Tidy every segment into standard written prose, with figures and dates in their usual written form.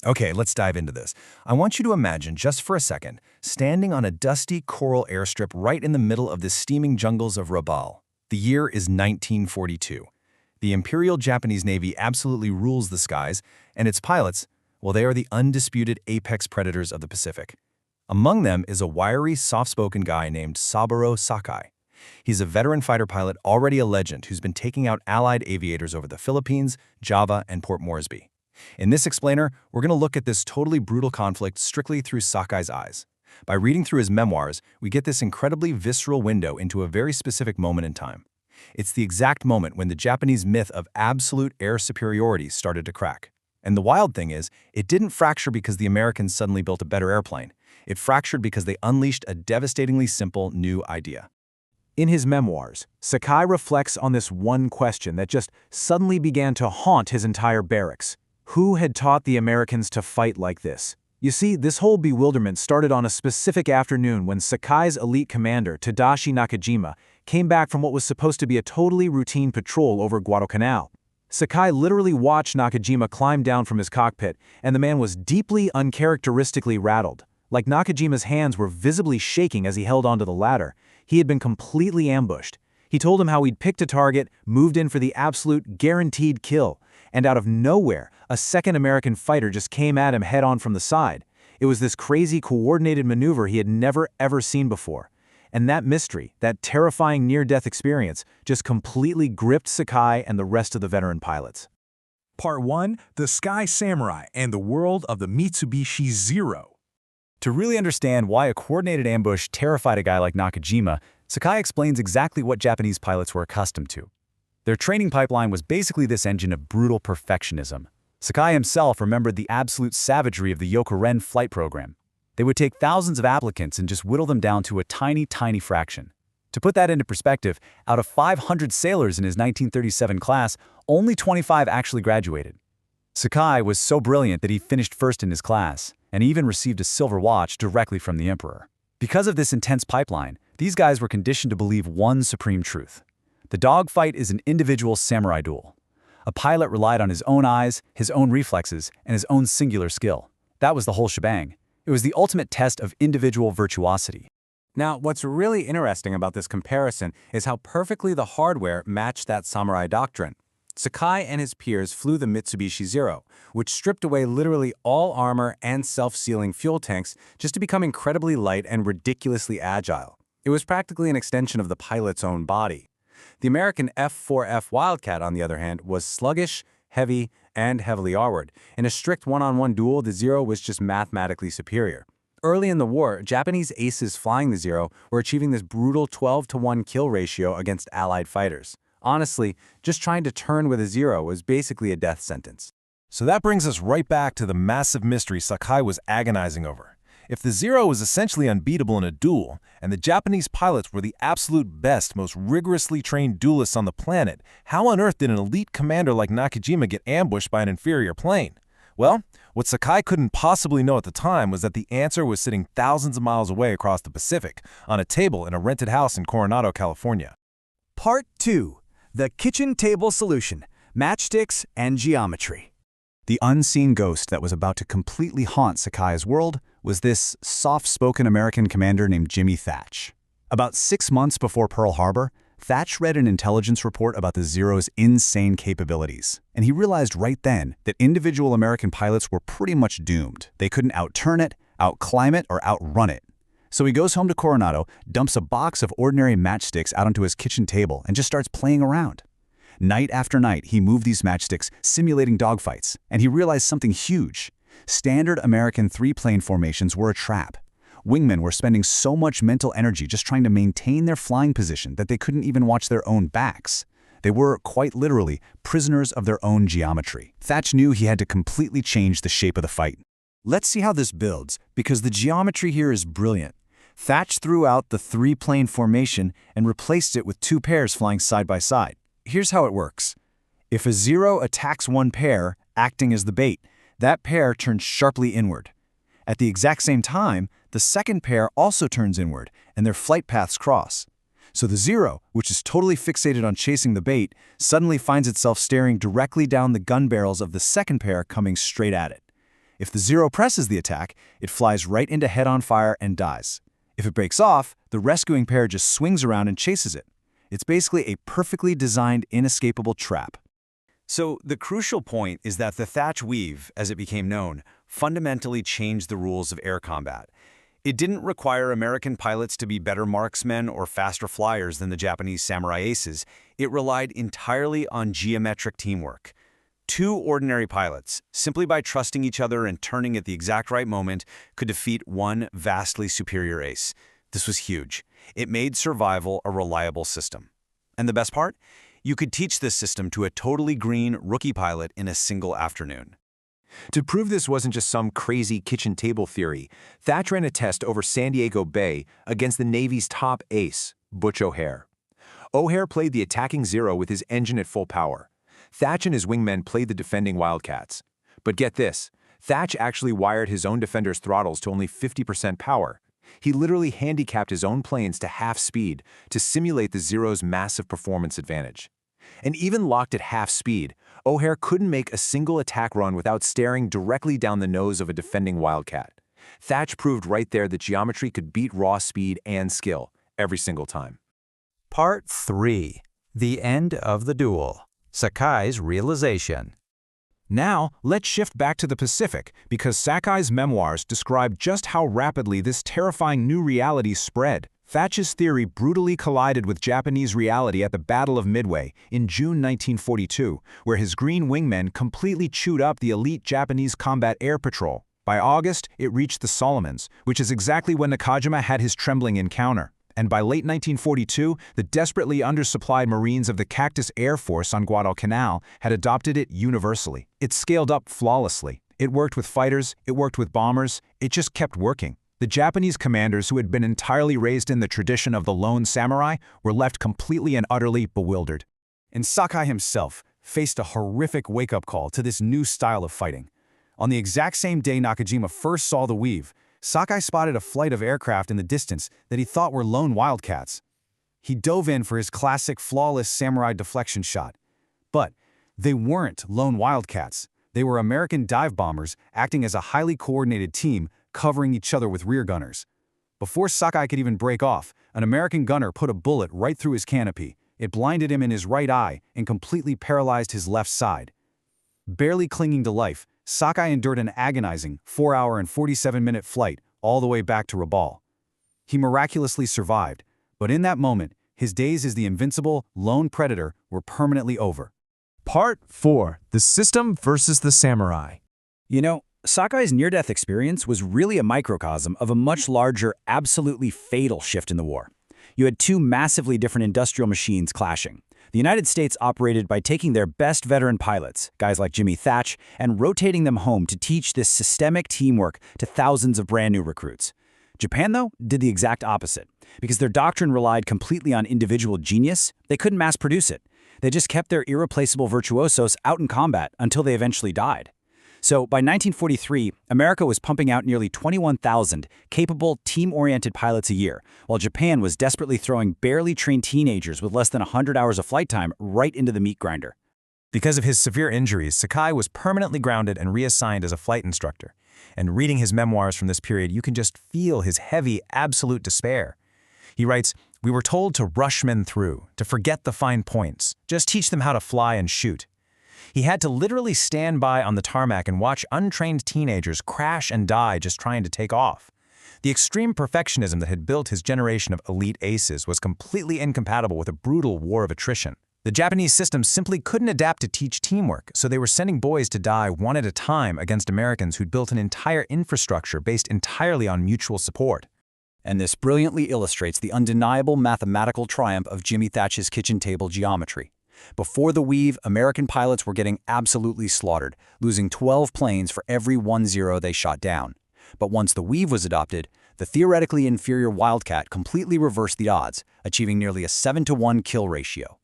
Okay, let's dive into this. I want you to imagine, just for a second, standing on a dusty coral airstrip right in the middle of the steaming jungles of Rabaul. The year is 1942. The Imperial Japanese Navy absolutely rules the skies, and its pilots, well, they are the undisputed apex predators of the Pacific. Among them is a wiry, soft-spoken guy named Saburo Sakai. He's a veteran fighter pilot, already a legend, who's been taking out Allied aviators over the Philippines, Java, and Port Moresby. In this explainer, we're going to look at this totally brutal conflict strictly through Sakai's eyes. By reading through his memoirs, we get this incredibly visceral window into a very specific moment in time. It's the exact moment when the Japanese myth of absolute air superiority started to crack. And the wild thing is, it didn't fracture because the Americans suddenly built a better airplane. It fractured because they unleashed a devastatingly simple new idea. In his memoirs, Sakai reflects on this one question that just suddenly began to haunt his entire barracks. Who had taught the Americans to fight like this? You see, this whole bewilderment started on a specific afternoon when Sakai's elite commander, Tadashi Nakajima, came back from what was supposed to be a totally routine patrol over Guadalcanal. Sakai literally watched Nakajima climb down from his cockpit, and the man was deeply uncharacteristically rattled. Like Nakajima's hands were visibly shaking as he held onto the ladder. He had been completely ambushed. He told him how he'd picked a target, moved in for the absolute guaranteed kill, and out of nowhere, a second American fighter just came at him head-on from the side. It was this crazy coordinated maneuver he had never ever seen before. And that mystery, that terrifying near-death experience, just completely gripped Sakai and the rest of the veteran pilots. Part 1, The Sky Samurai and the World of the Mitsubishi Zero. To really understand why a coordinated ambush terrified a guy like Nakajima, Sakai explains exactly what Japanese pilots were accustomed to. Their training pipeline was basically this engine of brutal perfectionism. Sakai himself remembered the absolute savagery of the Yokoren flight program. They would take thousands of applicants and just whittle them down to a tiny, tiny fraction. To put that into perspective, out of 500 sailors in his 1937 class, only 25 actually graduated. Sakai was so brilliant that he finished first in his class, and even received a silver watch directly from the emperor. Because of this intense pipeline, these guys were conditioned to believe one supreme truth. The dogfight is an individual samurai duel. A pilot relied on his own eyes, his own reflexes, and his own singular skill. That was the whole shebang. It was the ultimate test of individual virtuosity. Now, what's really interesting about this comparison is how perfectly the hardware matched that samurai doctrine. Sakai and his peers flew the Mitsubishi Zero, which stripped away literally all armor and self-sealing fuel tanks just to become incredibly light and ridiculously agile. It was practically an extension of the pilot's own body. The American F-4F Wildcat, on the other hand, was sluggish, heavy, and heavily armored. In a strict one-on-one duel, the Zero was just mathematically superior. Early in the war, Japanese aces flying the Zero were achieving this brutal 12-to-1 kill ratio against Allied fighters. Honestly, just trying to turn with a Zero was basically a death sentence. So that brings us right back to the massive mystery Sakai was agonizing over. If the Zero was essentially unbeatable in a duel, and the Japanese pilots were the absolute best, most rigorously trained duelists on the planet, how on earth did an elite commander like Nakajima get ambushed by an inferior plane? Well, what Sakai couldn't possibly know at the time was that the answer was sitting thousands of miles away across the Pacific, on a table in a rented house in Coronado, California. Part 2. The Kitchen Table Solution, Matchsticks and Geometry. The unseen ghost that was about to completely haunt Sakai's world was this soft-spoken American commander named Jimmy Thatch. About 6 months before Pearl Harbor, Thatch read an intelligence report about the Zero's insane capabilities, and he realized right then that individual American pilots were pretty much doomed. They couldn't outturn it, outclimb it, or outrun it. So he goes home to Coronado, dumps a box of ordinary matchsticks out onto his kitchen table, and just starts playing around. Night after night, he moved these matchsticks, simulating dogfights, and he realized something huge. Standard American three-plane formations were a trap. Wingmen were spending so much mental energy just trying to maintain their flying position that they couldn't even watch their own backs. They were, quite literally, prisoners of their own geometry. Thatch knew he had to completely change the shape of the fight. Let's see how this builds, because the geometry here is brilliant. Thatch threw out the three-plane formation and replaced it with two pairs flying side by side. Here's how it works. If a Zero attacks one pair, acting as the bait, that pair turns sharply inward. At the exact same time, the second pair also turns inward, and their flight paths cross. So the Zero, which is totally fixated on chasing the bait, suddenly finds itself staring directly down the gun barrels of the second pair coming straight at it. If the Zero presses the attack, it flies right into head-on fire and dies. If it breaks off, the rescuing pair just swings around and chases it. It's basically a perfectly designed, inescapable trap. So the crucial point is that the Thatch Weave, as it became known, fundamentally changed the rules of air combat. It didn't require American pilots to be better marksmen or faster flyers than the Japanese samurai aces. It relied entirely on geometric teamwork. Two ordinary pilots, simply by trusting each other and turning at the exact right moment, could defeat one vastly superior ace. This was huge. It made survival a reliable system. And the best part? You could teach this system to a totally green rookie pilot in a single afternoon. To prove this wasn't just some crazy kitchen table theory, Thatch ran a test over San Diego Bay against the Navy's top ace, Butch O'Hare. O'Hare played the attacking Zero with his engine at full power. Thatch and his wingmen played the defending Wildcats. But get this, Thatch actually wired his own defenders' throttles to only 50% power. He literally handicapped his own planes to half speed to simulate the Zero's massive performance advantage. And even locked at half speed, O'Hare couldn't make a single attack run without staring directly down the nose of a defending Wildcat. Thatch proved right there that geometry could beat raw speed and skill every single time. Part 3. The End of the Duel. Sakai's Realization. Now, let's shift back to the Pacific, because Sakai's memoirs describe just how rapidly this terrifying new reality spread. Thatch's theory brutally collided with Japanese reality at the Battle of Midway in June 1942, where his green wingmen completely chewed up the elite Japanese combat air patrol. By August, it reached the Solomons, which is exactly when Nakajima had his trembling encounter. And by late 1942, the desperately undersupplied Marines of the Cactus Air Force on Guadalcanal had adopted it universally. It scaled up flawlessly. It worked with fighters, it worked with bombers, it just kept working. The Japanese commanders, who had been entirely raised in the tradition of the lone samurai, were left completely and utterly bewildered. And Sakai himself faced a horrific wake-up call to this new style of fighting. On the exact same day Nakajima first saw the Weave, Sakai spotted a flight of aircraft in the distance that he thought were lone Wildcats. He dove in for his classic flawless samurai deflection shot. But they weren't lone Wildcats. They were American dive bombers acting as a highly coordinated team, covering each other with rear gunners. Before Sakai could even break off, an American gunner put a bullet right through his canopy. It blinded him in his right eye and completely paralyzed his left side. Barely clinging to life, Sakai endured an agonizing 4-hour and 47-minute flight all the way back to Rabaul. He miraculously survived, but in that moment, his days as the invincible lone predator were permanently over. Part 4. The System versus the Samurai. You know, Sakai's near-death experience was really a microcosm of a much larger, absolutely fatal shift in the war. You had two massively different industrial machines clashing. The United States operated by taking their best veteran pilots, guys like Jimmy Thatch, and rotating them home to teach this systemic teamwork to thousands of brand new recruits. Japan, though, did the exact opposite. Because their doctrine relied completely on individual genius, they couldn't mass produce it. They just kept their irreplaceable virtuosos out in combat until they eventually died. So by 1943, America was pumping out nearly 21,000 capable, team-oriented pilots a year, while Japan was desperately throwing barely trained teenagers with less than 100 hours of flight time right into the meat grinder. Because of his severe injuries, Sakai was permanently grounded and reassigned as a flight instructor. And reading his memoirs from this period, you can just feel his heavy, absolute despair. He writes, "We were told to rush men through, to forget the fine points, just teach them how to fly and shoot." He had to literally stand by on the tarmac and watch untrained teenagers crash and die just trying to take off. The extreme perfectionism that had built his generation of elite aces was completely incompatible with a brutal war of attrition. The Japanese system simply couldn't adapt to teach teamwork, so they were sending boys to die one at a time against Americans who'd built an entire infrastructure based entirely on mutual support. And this brilliantly illustrates the undeniable mathematical triumph of Jimmy Thatch's kitchen table geometry. Before the Weave, American pilots were getting absolutely slaughtered, losing 12 planes for every 1-0 they shot down. But once the Weave was adopted, the theoretically inferior Wildcat completely reversed the odds, achieving nearly a 7-to-1 kill ratio.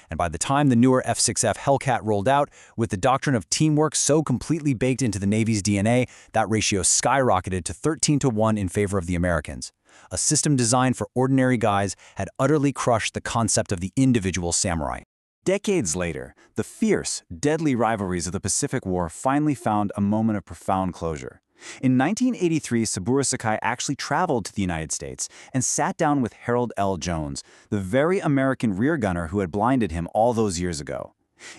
And by the time the newer F-6F Hellcat rolled out, with the doctrine of teamwork so completely baked into the Navy's DNA, that ratio skyrocketed to 13-to-1 in favor of the Americans. A system designed for ordinary guys had utterly crushed the concept of the individual samurai. Decades later, the fierce, deadly rivalries of the Pacific War finally found a moment of profound closure. In 1983, Saburo Sakai actually traveled to the United States and sat down with Harold L. Jones, the very American rear gunner who had blinded him all those years ago.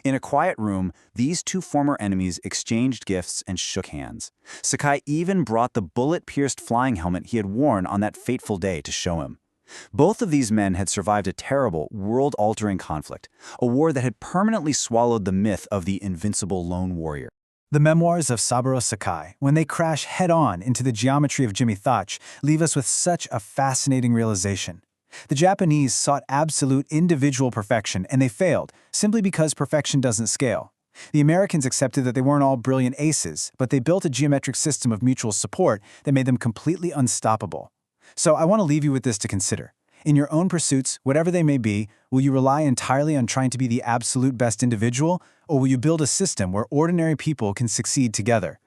In a quiet room, these two former enemies exchanged gifts and shook hands. Sakai even brought the bullet-pierced flying helmet he had worn on that fateful day to show him. Both of these men had survived a terrible, world-altering conflict, a war that had permanently swallowed the myth of the invincible lone warrior. The memoirs of Saburo Sakai, when they crash head-on into the geometry of Jimmy Thach, leave us with such a fascinating realization. The Japanese sought absolute individual perfection, and they failed, simply because perfection doesn't scale. The Americans accepted that they weren't all brilliant aces, but they built a geometric system of mutual support that made them completely unstoppable. So I want to leave you with this to consider. In your own pursuits, whatever they may be, will you rely entirely on trying to be the absolute best individual, or will you build a system where ordinary people can succeed together?